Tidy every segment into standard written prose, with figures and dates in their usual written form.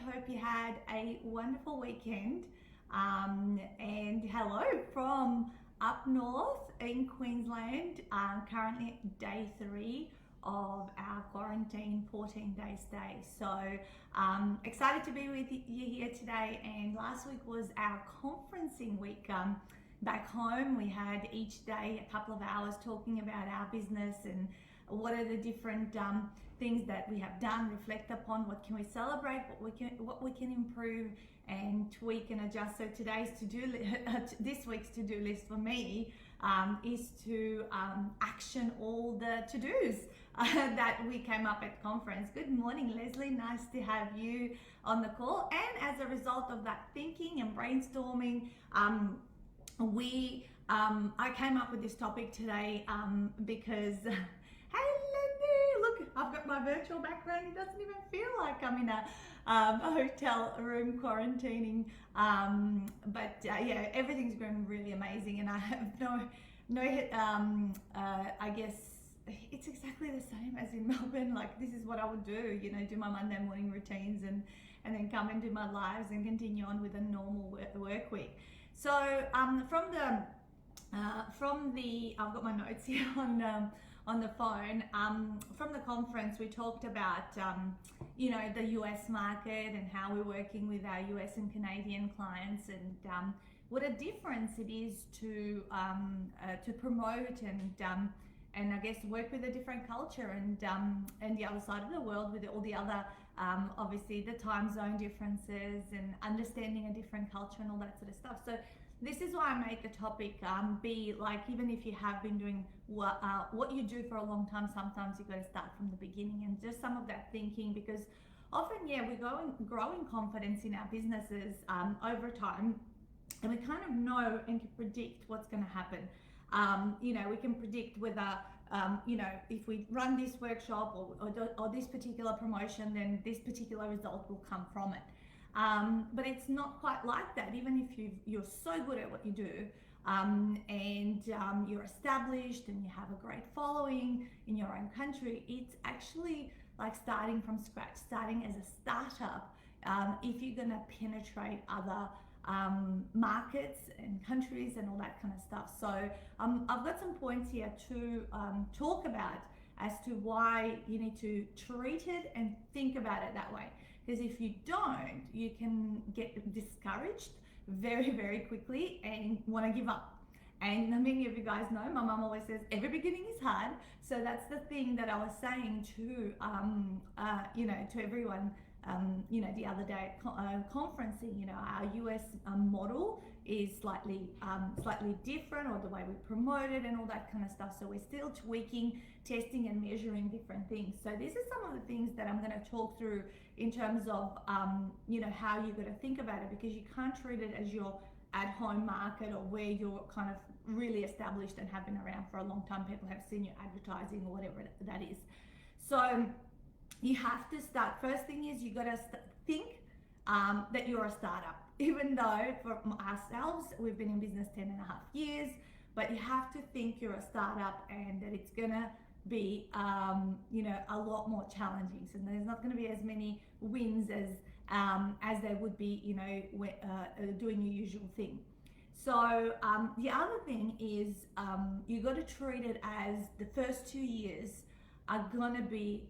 Hope you had a wonderful weekend. And hello from up north in Queensland. Currently day 3 of our quarantine 14-day stay. So excited to be with you here today. And last week was our conferencing week. Back home, we had each day a couple of hours talking about our business and what are the different things that we have done, reflect upon, what can we celebrate, what we can improve and tweak and adjust. So today's this week's to-do list for me is to action all the to-dos that we came up at conference. Good morning, Leslie. Nice to have you on the call. And as a result of that thinking and brainstorming, I came up with this topic today because hey Lindy, look, I've got my virtual background. It doesn't even feel like I'm in a hotel room quarantining. Yeah, everything's going really amazing, and I have I guess it's exactly the same as in Melbourne. Like, this is what I would do, do my Monday morning routines and then come and do my lives and continue on with a normal work week. So I've got my notes here on the phone. From the conference, we talked about the US market and how we're working with our US and Canadian clients, and what a difference it is to promote and I guess work with a different culture and the other side of the world with all the other obviously the time zone differences and understanding a different culture and all that sort of stuff. So this is why I make the topic be like, even if you have been doing what you do for a long time, sometimes you've got to start from the beginning, and just some of that thinking, because often, we're growing confidence in our businesses over time, and we kind of know and can predict what's going to happen. We can predict whether, if we run this workshop or this particular promotion, then this particular result will come from it. But it's not quite like that. Even if you're so good at what you do, and you're established and you have a great following in your own country, it's actually like starting from scratch, starting as a startup, if you're going to penetrate other markets and countries and all that kind of stuff. So I've got some points here to talk about as to why you need to treat it and think about it that way. Because if you don't, you can get discouraged very, very quickly and want to give up. And many of you guys know, my mum always says, every beginning is hard. So that's the thing that I was saying to everyone, the other day at conferencing. Our US model is slightly different, or the way we promote it and all that kind of stuff. So we're still tweaking, testing and measuring different things. So this is some of the things that I'm going to talk through in terms of, how you're going to think about it, because you can't treat it as your at-home market or where you're kind of really established and have been around for a long time. People have seen your advertising or whatever that is. So you have to start. First thing is you got to think that you're a startup. Even though for ourselves, we've been in business 10.5 years, but you have to think you're a startup and that it's gonna be a lot more challenging. So there's not going to be as many wins as there would be doing your usual thing. So the other thing is you got to treat it as the first 2 years are going to be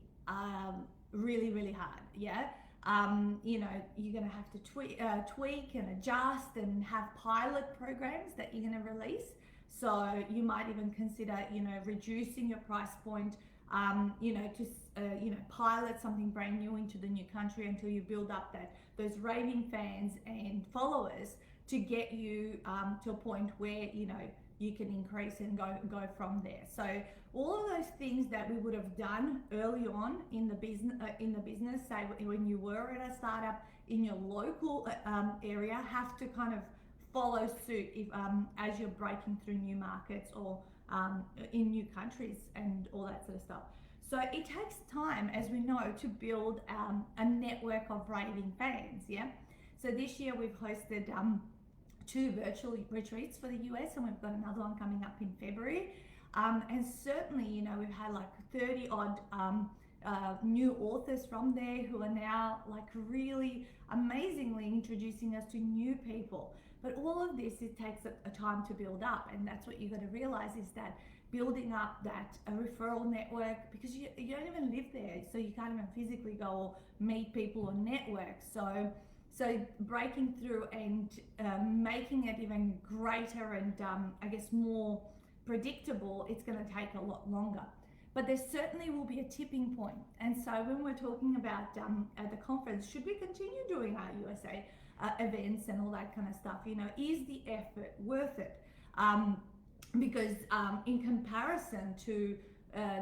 really, really hard. You're going to have to tweak and adjust and have pilot programs that you're going to release. So you might even consider, reducing your price point, to pilot something brand new into the new country until you build up those raving fans and followers to get you to a point where, you can increase and go from there. So all of those things that we would have done early on in the business, say when you were at a startup in your local area, have to kind of follow suit if as you're breaking through new markets or in new countries and all that sort of stuff. So it takes time, as we know, to build a network of raving fans. So this year we've hosted 2 virtual retreats for the US, and we've got another one coming up in February. And certainly, we've had like 30 odd new authors from there who are now like really amazingly introducing us to new people. But all of this, it takes a time to build up, and that's what you got to realize is that building up that referral network, because you don't even live there, so you can't even physically go or meet people or network. So breaking through and making it even greater and I guess more predictable, it's going to take a lot longer. But there certainly will be a tipping point. And so when we're talking about at the conference, should we continue doing our USA events and all that kind of stuff? You know, is the effort worth it? Because in comparison to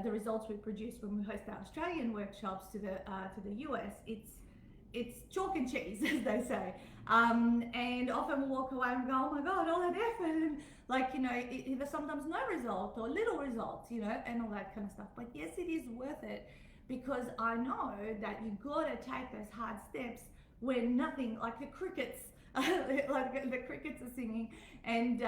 the results we produce when we host our Australian workshops to the US, it's chalk and cheese, as they say. And often we'll walk away and go, oh my God, all that effort, and like, you know, there's sometimes no result or little results, you know, and all that kind of stuff. But yes, it is worth it, because I know that you gotta take those hard steps when nothing, like the crickets, like the crickets are singing, and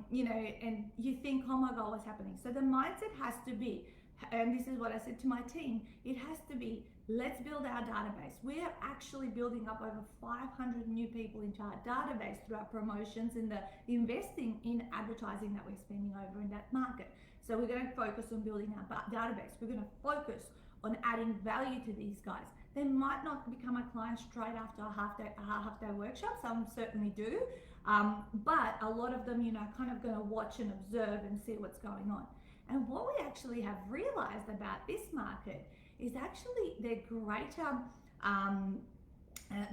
you know, and you think, oh my God, what's happening? So the mindset has to be, and this is what I said to my team, it has to be, let's build our database. We are actually building up over 500 new people into our database through our promotions and the investing in advertising that we're spending over in that market. So we're going to focus on building our database. We're going to focus on adding value to these guys. They might not become a client straight after a half day workshop. Some certainly do, but a lot of them, you know, kind of going to watch and observe and see what's going on. And what we actually have realized about this market is actually they're greater.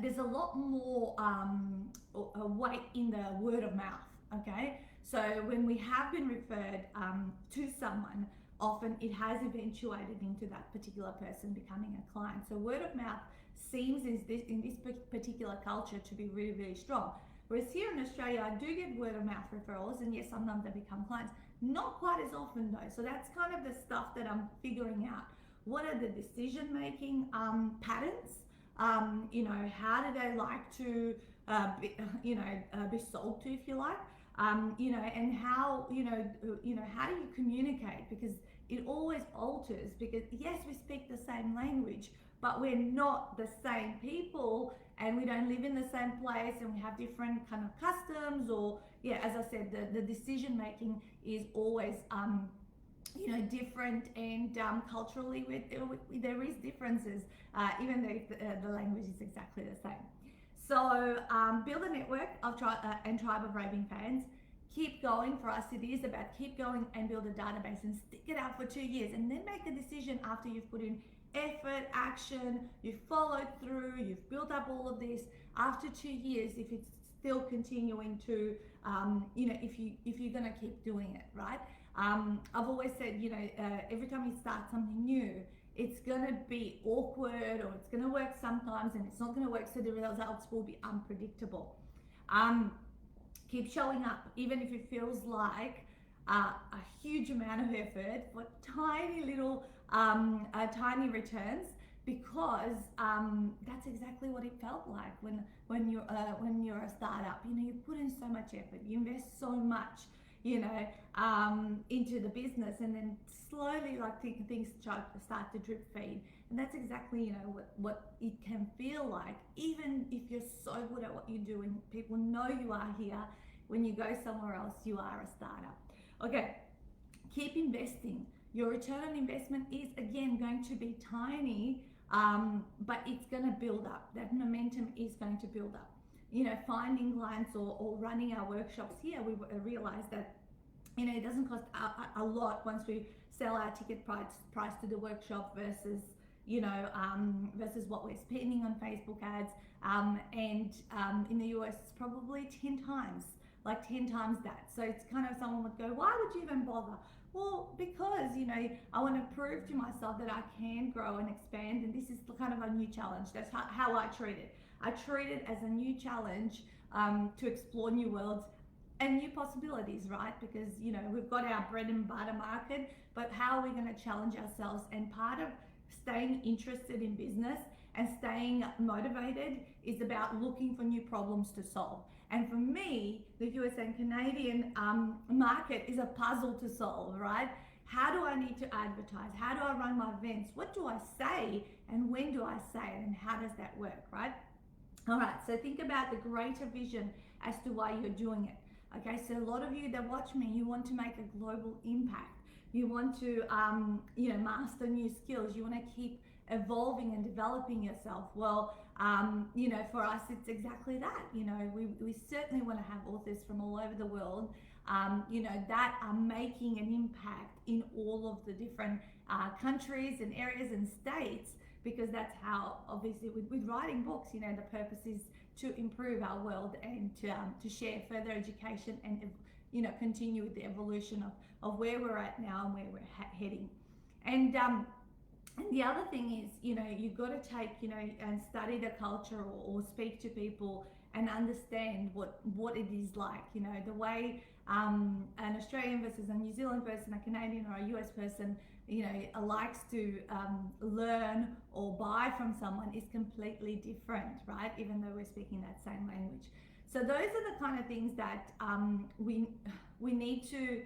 There's a lot more weight in the word of mouth. Okay, so when we have been referred to someone, often it has eventuated into that particular person becoming a client. So word of mouth seems in this particular culture to be really, really strong. Whereas here in Australia, I do get word of mouth referrals, and yes, sometimes they become clients. Not quite as often though. So that's kind of the stuff that I'm figuring out. What are the decision-making patterns? You know, how do they like to, be sold to, if you like? You know, and how, how do you communicate? Because it always alters, because yes, we speak the same language, but we're not the same people, and we don't live in the same place, and we have different kind of customs, or yeah, as I said, the decision making is always different, and culturally there is differences, even though the language is exactly the same. So build a network of and tribe of raving fans. Keep going. For us, it is about keep going and build a database and stick it out for 2 years, and then make a decision after you've put in effort, action, you've followed through, you've built up all of this. After 2 years, if it's still continuing to, if you're going to keep doing it, right? I've always said, every time you start something new, it's going to be awkward, or it's going to work sometimes and it's not going to work, so the results will be unpredictable. Keep showing up, even if it feels like a huge amount of effort for tiny little, tiny returns, because that's exactly what it felt like when you're a startup. You put in so much effort, you invest so much, into the business, and then slowly, like things start to drip feed, and that's exactly what it can feel like. Even if you're so good at what you do and people know you are here, when you go somewhere else, you are a startup. Okay, keep investing. Your return on investment is again going to be tiny, but it's going to build up. That momentum is going to build up. Finding clients or running our workshops here, we realize that it doesn't cost a lot once we sell our ticket price to the workshop versus versus what we're spending on Facebook ads, and in the US it's probably 10 times that. So it's kind of, someone would go, why would you even bother? Well, because I want to prove to myself that I can grow and expand, and this is kind of a new challenge. That's how I treat it. I treat it as a new challenge to explore new worlds and new possibilities, right? Because we've got our bread and butter market, but how are we going to challenge ourselves? And part of staying interested in business and staying motivated is about looking for new problems to solve. And for me, the US and Canadian market is a puzzle to solve, right? How do I need to advertise? How do I run my events? What do I say? And when do I say it? And how does that work, right? All right, so think about the greater vision as to why you're doing it. Okay, so a lot of you that watch me, you want to make a global impact. You want to, master new skills. You want to keep evolving and developing yourself. Well, for us, it's exactly that. We certainly want to have authors from all over the world, that are making an impact in all of the different countries and areas and states, because that's how, obviously, with writing books, the purpose is to improve our world and to share further education and, continue with the evolution of where we're at now and where we're heading. And the other thing is, you've got to take, and study the culture or speak to people and understand what it is like, the way an Australian versus a New Zealand person, a Canadian or a US person, likes to learn or buy from someone is completely different, right? Even though we're speaking that same language. So those are the kind of things that we need to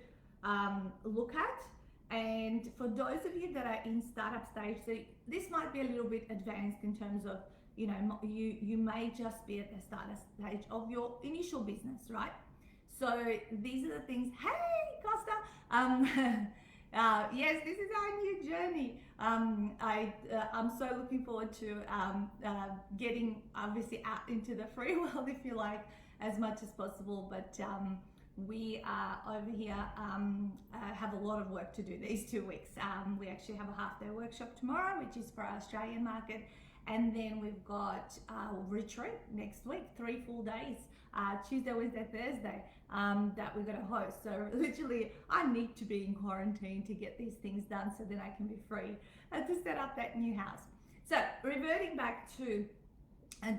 look at. And for those of you that are in startup stage, so this might be a little bit advanced in terms of, you may just be at the startup stage of your initial business, right? So these are the things. Hey, Costa. Yes, this is our new journey. I'm so looking forward to getting, obviously, out into the free world, if you like, as much as possible. But we are over here, have a lot of work to do these 2 weeks. We actually have a half-day workshop tomorrow, which is for our Australian market. And then we've got a retreat next week, 3 full days, Tuesday, Wednesday, Thursday, that we're going to host. So literally, I need to be in quarantine to get these things done so then I can be free to set up that new house. So reverting back to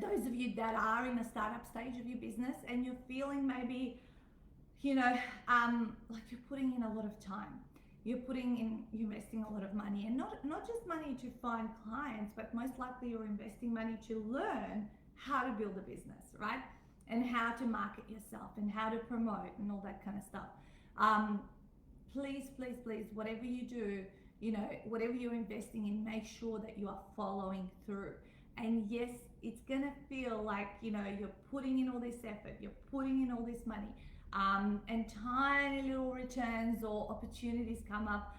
those of you that are in a startup stage of your business and you're feeling maybe, like you're putting in a lot of time. You're investing a lot of money, and not just money to find clients, but most likely you're investing money to learn how to build a business, right? And how to market yourself and how to promote and all that kind of stuff. Please, please, please, whatever you do, whatever you're investing in, make sure that you are following through. And yes, it's gonna feel like, you're putting in all this effort, you're putting in all this money, and tiny little returns or opportunities come up,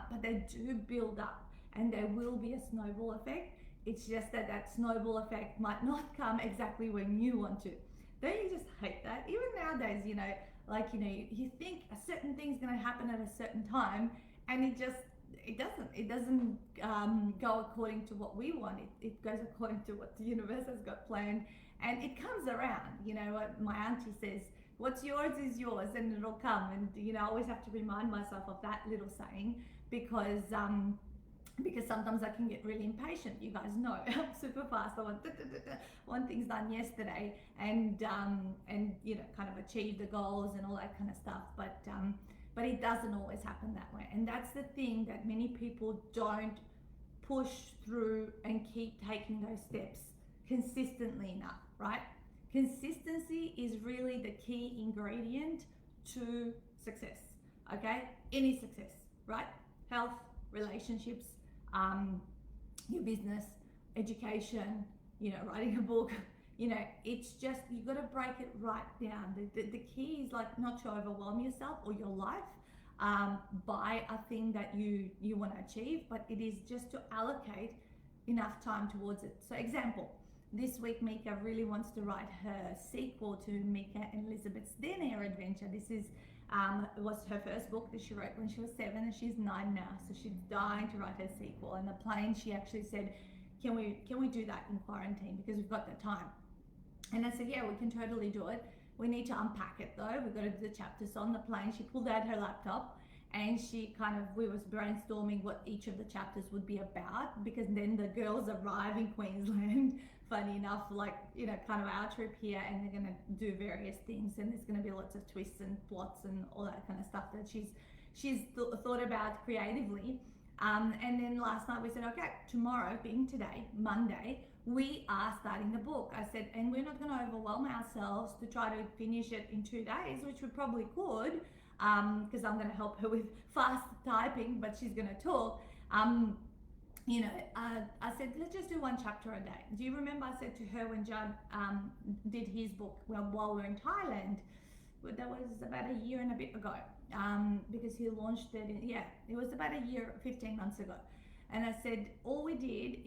but they do build up and there will be a snowball effect. It's just that snowball effect might not come exactly when you want to. Don't you just hate that? Even nowadays, you think a certain thing's going to happen at a certain time, and it doesn't go according to what we want. It goes according to what the universe has got planned, and it comes around. What my auntie says, what's yours is yours, and it'll come. And I always have to remind myself of that little saying, because sometimes I can get really impatient. You guys know, I'm super fast. I want things done yesterday, and kind of achieve the goals and all that kind of stuff. But it doesn't always happen that way. And that's the thing that many people don't push through and keep taking those steps consistently enough, right? Consistency is really the key ingredient to success, okay? Any success, right? Health, relationships, your business, education, writing a book, it's just, you've got to break it right down. The key is like not to overwhelm yourself or your life by a thing that you want to achieve, but it is just to allocate enough time towards it. So example, this week Mika really wants to write her sequel to Mika and Elizabeth's Den Air adventure. This is it was her first book that she wrote when she was 7, and she's 9 now, so she's dying to write her sequel. And the plane, she actually said, can we do that in quarantine, because we've got the time? And I said, yeah, we can totally do it. We need to unpack it though. We've got to do the chapters. So on the plane, she pulled out her laptop and we was brainstorming what each of the chapters would be about, because then the girls arrive in Queensland, funny enough, kind of our trip here, and they're going to do various things, and there's going to be lots of twists and plots and all that kind of stuff that she's thought about creatively. And then last night we said, okay, tomorrow, being today, Monday, we are starting the book. I said, and we're not going to overwhelm ourselves to try to finish it in 2 days, which we probably could, because I'm going to help her with fast typing, but she's going to talk. I said, let's just do one chapter a day. Do you remember I said to her when Judd did his book while we were in Thailand? That was about a year and a bit ago, because he launched it it was about a year, 15 months ago. And I said, all we did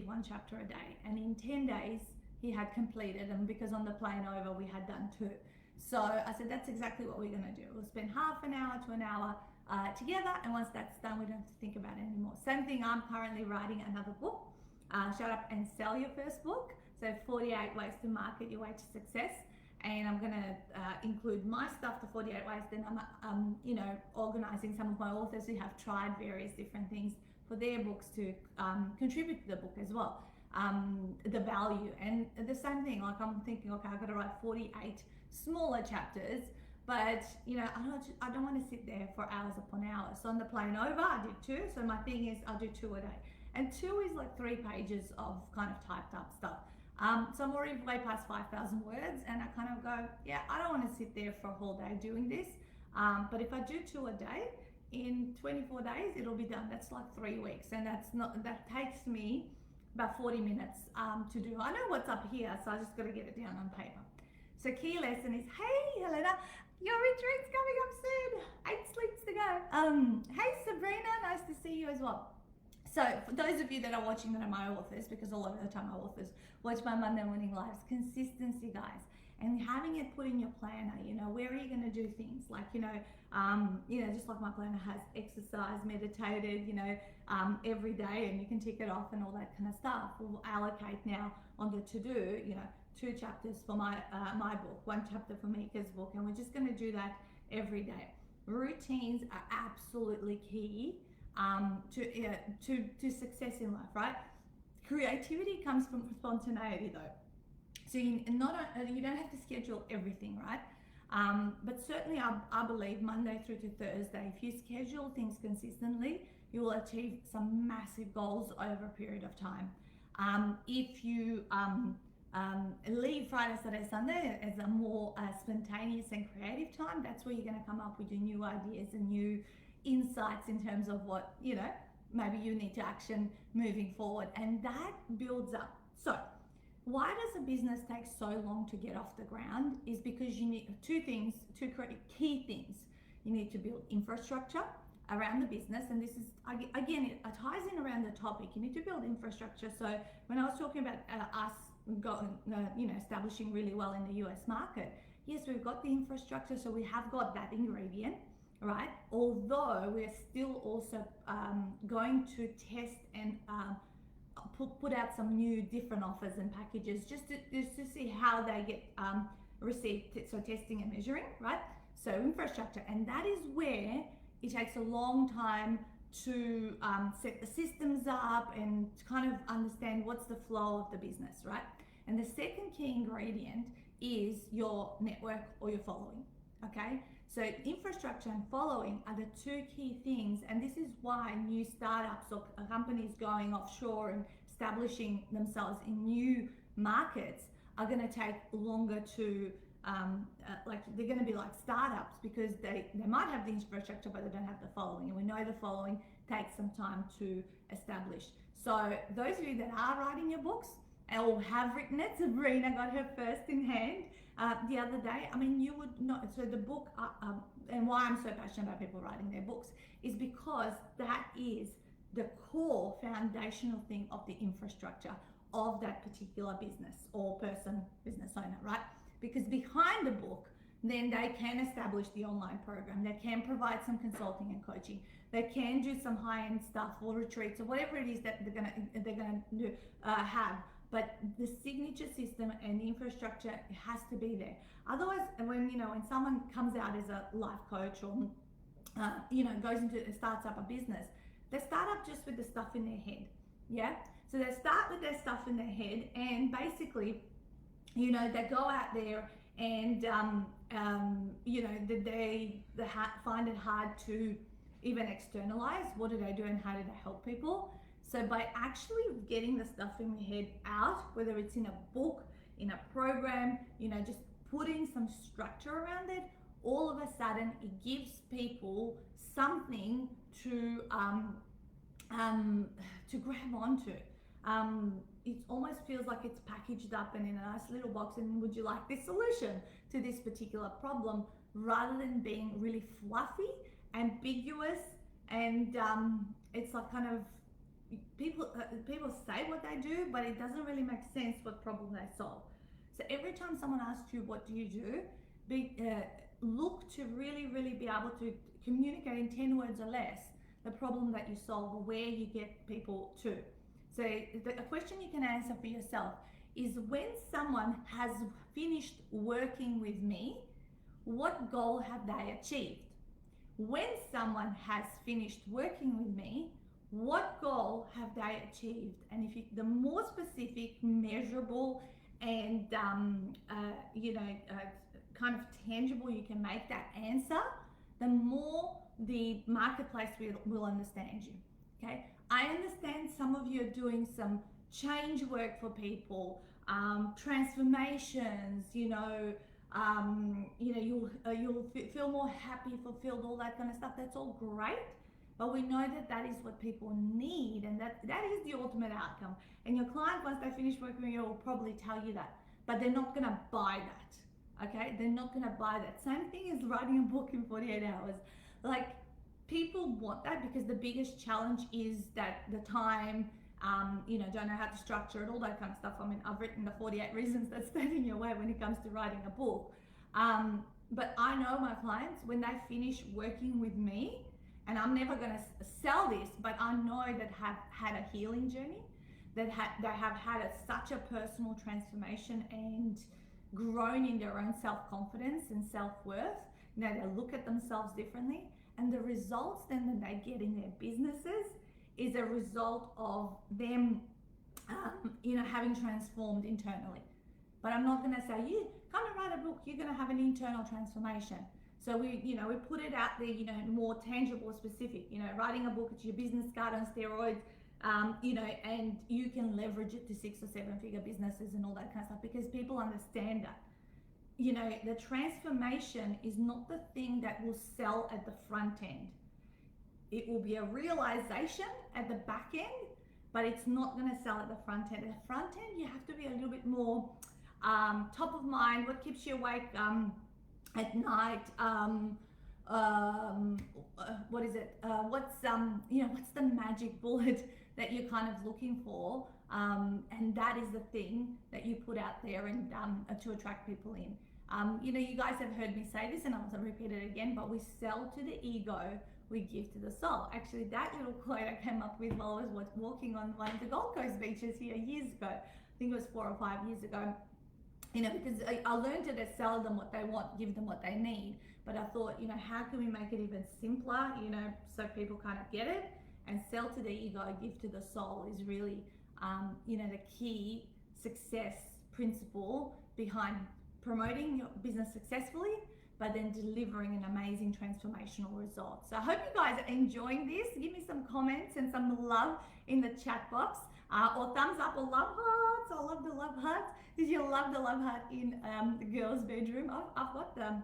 one chapter a day, and in 10 days he had completed them, because on the plane over we had done 2. So I said, that's exactly what we're going to do. We'll spend half an hour to an hour together, and once that's done, we don't have to think about it anymore. Same thing, I'm currently writing another book, Shut Up and Sell Your First Book. So 48 ways to market your way to success. And I'm going to include my stuff, the 48 ways. Then I'm organizing some of my authors who have tried various different things for their books to contribute to the book as well, the value. And the same thing, like I'm thinking, okay, I've got to write 48 smaller chapters, but I don't want to sit there for hours upon hours. So on the plane over, I did 2. So my thing is, I'll do 2 a day, and 2 is like 3 pages of kind of typed up stuff. So I'm already way past 5,000 words, and I kind of go, yeah, I don't want to sit there for a whole day doing this. But if I do 2 a day, in 24 days, it'll be done. That's like 3 weeks, and that takes me about 40 minutes to do. I know what's up here, so I just got to get it down on paper. So key lesson is, hey Helena, your retreat's coming up soon. 8 sleeps to go. Hey Sabrina, nice to see you as well. So for those of you that are watching that are my authors, because a lot of the time my authors watch my Monday morning lives, consistency, guys, and having it put in your planner. Where are you going to do things like, just like my planner has exercise, meditated, every day, and you can tick it off and all that kind of stuff. We'll allocate now on the to-do, 2 chapters for my book, 1 chapter for Mika's book, and we're just going to do that every day. Routines are absolutely key to success in life, right? Creativity comes from spontaneity, though. So you don't have to schedule everything, right? But certainly I believe Monday through to Thursday, if you schedule things consistently, you will achieve some massive goals over a period of time. If you leave Friday, Saturday, Sunday as a more spontaneous and creative time, that's where you're going to come up with your new ideas and new insights in terms of what, maybe you need to action moving forward, and that builds up. So why does a business take so long to get off the ground? Is because you need 2 key things. You need to build infrastructure around the business, and this is, again, it ties in around the topic. You need to build infrastructure. So when I was talking about us establishing really well in the US market, yes, we've got the infrastructure, so we have got that ingredient, right? Although we're still also going to test and put out some new different offers and packages just to see how they get received. So testing and measuring, right? So infrastructure, and that is where it takes a long time to set the systems up and to kind of understand what's the flow of the business, right? And the second key ingredient is your network or your following, okay? So infrastructure and following are the 2 key things, and this is why new startups or companies going offshore and establishing themselves in new markets are going to take longer to, they're going to be like startups, because they might have the infrastructure but they don't have the following, and we know the following takes some time to establish. So those of you that are writing your books or have written it, Sabrina got her first in hand the other day. I mean, you would not. So the book, and why I'm so passionate about people writing their books is because that is the core foundational thing of the infrastructure of that particular business or person, business owner, right? Because behind the book, then they can establish the online program. They can provide some consulting and coaching. They can do some high-end stuff or retreats or whatever it is that they're gonna do, have. But the signature system and the infrastructure has to be there. Otherwise, when someone comes out as a life coach or starts up a business, they start up just with the stuff in their head. Yeah. So they start with their stuff in their head, and basically, they go out there and they find it hard to even externalize. What do they do and how do they help people? So by actually getting the stuff in your head out, whether it's in a book, in a program, just putting some structure around it, all of a sudden it gives people something to grab onto. It almost feels like it's packaged up and in a nice little box, and would you like this solution to this particular problem, rather than being really fluffy, ambiguous, and it's like kind of people say what they do, but it doesn't really make sense what problem they solve. So every time someone asks you what do you do, look to really be able to communicate in 10 words or less the problem that you solve or where you get people to. So a question you can answer for yourself is, when someone has finished working with me, what goal have they achieved? When someone has finished working with me, what goal have they achieved? And if you, the more specific, measurable, and kind of tangible you can make that answer, the more the marketplace will understand you. Okay, I understand some of you are doing some change work for people, transformations. You'll feel more happy, fulfilled, all that kind of stuff. That's all great, but we know that is what people need, and that is the ultimate outcome. And your client, once they finish working with you, will probably tell you that, but they're not going to buy that. Okay, they're not going to buy that. Same thing as writing a book in 48 hours. Like, people want that because the biggest challenge is that the time, don't know how to structure it, all that kind of stuff. I mean, I've written the 48 reasons that stand in your way when it comes to writing a book. But I know my clients, when they finish working with me, and I'm never going to sell this, but I know that have had a healing journey, that they have had such a personal transformation and grown in their own self-confidence and self-worth. Now they look at themselves differently, and the results then that they get in their businesses is a result of them, having transformed internally. But I'm not going to say, you come and write a book, you're going to have an internal transformation. So we put it out there, more tangible, specific. Writing a book, it's your business card on steroids, and you can leverage it to 6 or 7 figure businesses and all that kind of stuff, because people understand that. The transformation is not the thing that will sell at the front end. It will be a realization at the back end, but it's not going to sell at the front end. At the front end, you have to be a little bit more top of mind. What keeps you awake at night? What is it? What's the magic bullet that you're kind of looking for? And that is the thing that you put out there and to attract people in. You guys have heard me say this, and I'll repeat it again, but we sell to the ego, we give to the soul. Actually, that little quote I came up with while I was walking on one of the Gold Coast beaches here years ago. I think it was 4 or 5 years ago. Because I learned to sell them what they want, give them what they need. But I thought, how can we make it even simpler, so people kind of get it? And sell to the ego, give to the soul is really, the key success principle behind promoting your business successfully, but then delivering an amazing transformational result. So I hope you guys are enjoying this. Give me some comments and some love in the chat box, or thumbs up or love hearts. I love the love hearts. Did you love the love heart in the girls' bedroom? I've got the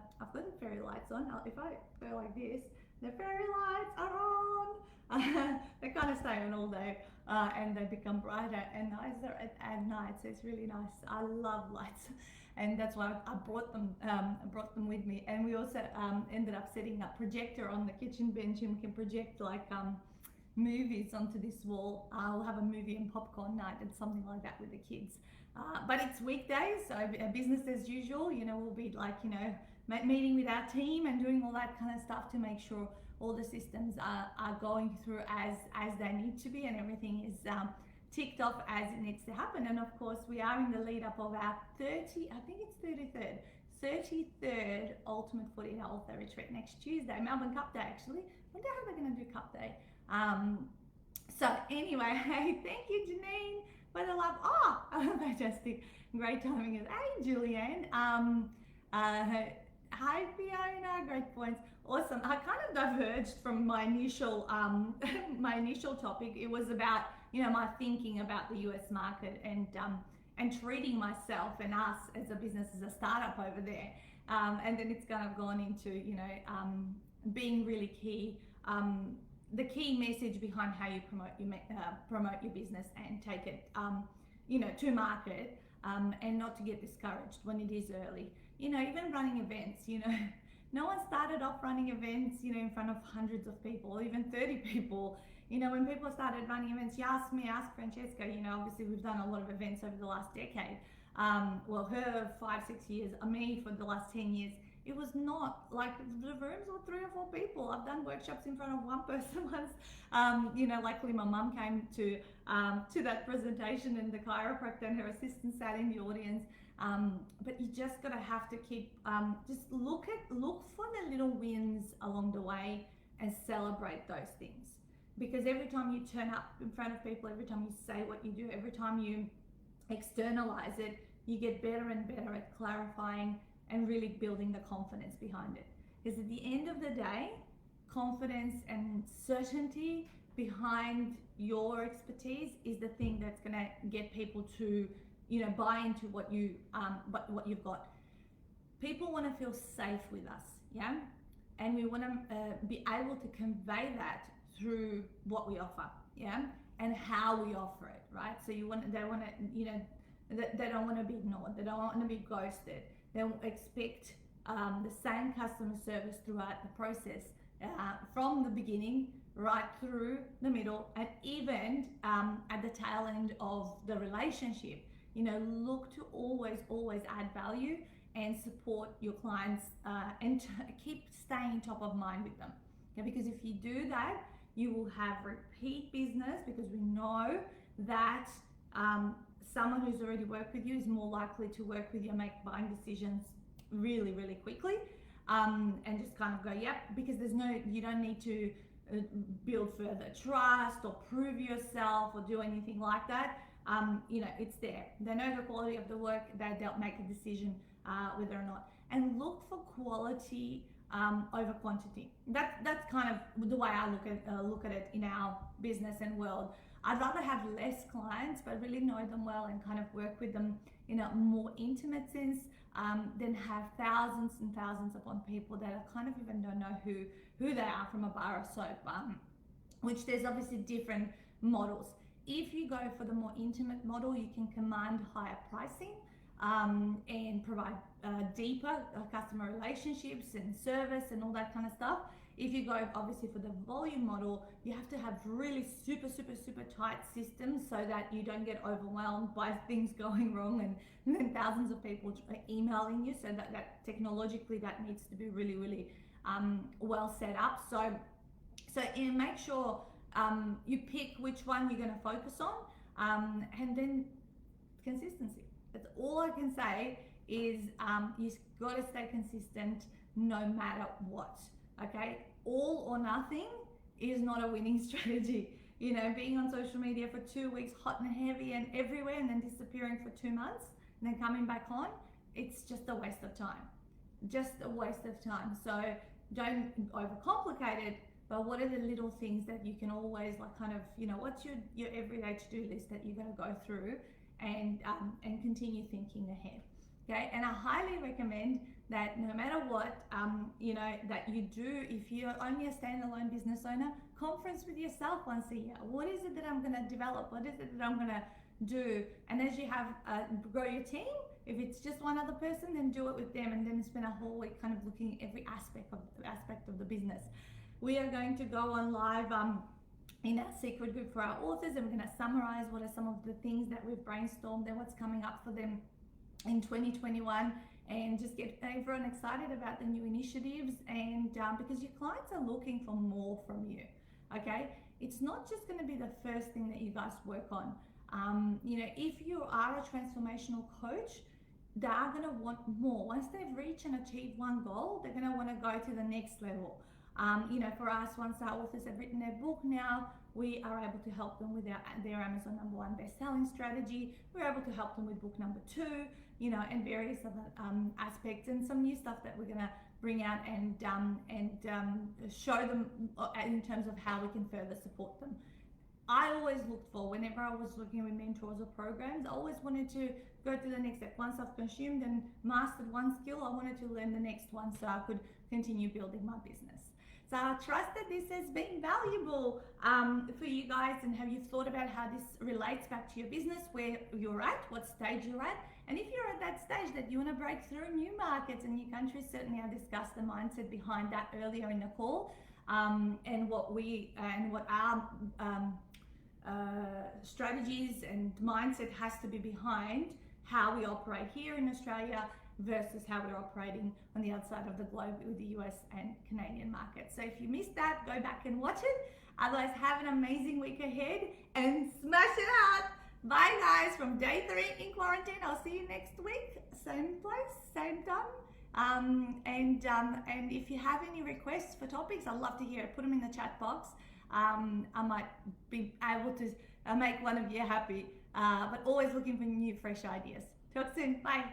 fairy lights on. If I go like this, the fairy lights are on. They kind of stay on all day, and they become brighter and nicer at night. So it's really nice. I love lights, and that's why I brought them with me. And we also ended up setting up projector on the kitchen bench, and we can project like movies onto this wall. I'll have a movie and popcorn night and something like that with the kids. But it's weekdays, so business as usual. We'll be like, meeting with our team and doing all that kind of stuff to make sure all the systems are going through as they need to be, and everything is ticked off as it needs to happen. And of course, we are in the lead up of our 33rd Ultimate 48 Hour Retreat next Tuesday, Melbourne Cup Day actually. I wonder how they're going to do Cup Day. So anyway, hey, thank you, Janine, for the love. Oh, fantastic. Great timing. Hey, Julianne. Hi, Fiona. Great points. Awesome. I kind of diverged from my initial topic. It was about, my thinking about the US market and and treating myself and us as a business as a startup over there. And then it's kind of gone into, being really key, the key message behind how you promote your business and take it, to market, and not to get discouraged when it is early. Even running events, no one started off running events, in front of hundreds of people, or even 30 people. When people started running events, ask Francesca, obviously we've done a lot of events over the last decade. Her 5-6 years, me for the last 10 years. It was not like the rooms were 3 or 4 people. I've done workshops in front of one person once. Luckily my mum came to that presentation, and the chiropractor and her assistant sat in the audience. But you just have to keep, just look for the little wins along the way and celebrate those things. Because every time you turn up in front of people, every time you say what you do, every time you externalize it, you get better and better at clarifying and really building the confidence behind it. Because at the end of the day, confidence and certainty behind your expertise is the thing that's going to get people to, buy into what you've got. People want to feel safe with us, yeah, and we want to be able to convey that through what we offer, yeah, and how we offer it, right? So they don't want to be ignored, they don't want to be ghosted. They expect the same customer service throughout the process, from the beginning right through the middle, and even at the tail end of the relationship. Look to always add value and support your clients, and keep staying top of mind with them. Okay? Because if you do that, you will have repeat business, because we know that someone who's already worked with you is more likely to work with you and make buying decisions really, really quickly, and just kind of go, yep, because you don't need to build further trust or prove yourself or do anything like that. It's there. They know the quality of the work, they'll make a decision whether or not. And look for quality over quantity. That's kind of the way I look at it in our business and world. I'd rather have less clients but really know them well and kind of work with them in a more intimate sense, than have thousands and thousands upon people that I kind of even don't know who they are from a bar of soap, which there's obviously different models. If you go for the more intimate model, you can command higher pricing, and provide deeper customer relationships and service and all that kind of stuff. If you go obviously for the volume model, you have to have really super tight systems so that you don't get overwhelmed by things going wrong and then thousands of people emailing you. So that technologically that needs to be really well set up. So make sure you pick which one you're going to focus on, and then consistency. That's all I can say is you've got to stay consistent no matter what. Okay, all or nothing is not a winning strategy. Being on social media for 2 weeks, hot and heavy and everywhere, and then disappearing for 2 months and then coming back on, it's just a waste of time. So don't overcomplicate it, but what are the little things that you can always what's your everyday to-do list that you're going to go through and continue thinking ahead. Okay, and I highly recommend that no matter what, that you do, if you're only a standalone business owner, conference with yourself once a year. What is it that I'm going to develop? What is it that I'm going to do? And as you have grow your team, if it's just one other person, then do it with them, and then spend a whole week kind of looking at every aspect of the business. We are going to go on live in our secret group for our authors, and we're going to summarize what are some of the things that we've brainstormed and what's coming up for them in 2021, and just get everyone excited about the new initiatives. And because your clients are looking for more from you. Okay, it's not just going to be the first thing that you guys work on. If you are a transformational coach, they are going to want more. Once they've reached and achieved one goal, they're going to want to go to the next level. For us, once our authors have written their book now, we are able to help them with their Amazon #1 best-selling strategy. We're able to help them with book number 2, and various other aspects, and some new stuff that we're going to bring out and show them in terms of how we can further support them. I always looked for, whenever I was looking with mentors or programs, I always wanted to go to the next step. Once I've consumed and mastered one skill, I wanted to learn the next one so I could continue building my business. So I trust that this has been valuable for you guys, and have you thought about how this relates back to your business, where you're at, what stage you're at, and if you're at that stage that you want to break through new markets and new countries. Certainly I discussed the mindset behind that earlier in the call, and what our strategies and mindset has to be behind how we operate here in Australia versus how we're operating on the outside of the globe with the US and Canadian markets. So if you missed that, go back and watch it. Otherwise, have an amazing week ahead and smash it out. Bye guys, from day 3 in quarantine. I'll see you next week, same place, same time. And if you have any requests for topics, I'd love to hear it. Put them in the chat box. I might be able to make one of you happy, but always looking for new, fresh ideas. Talk soon. Bye.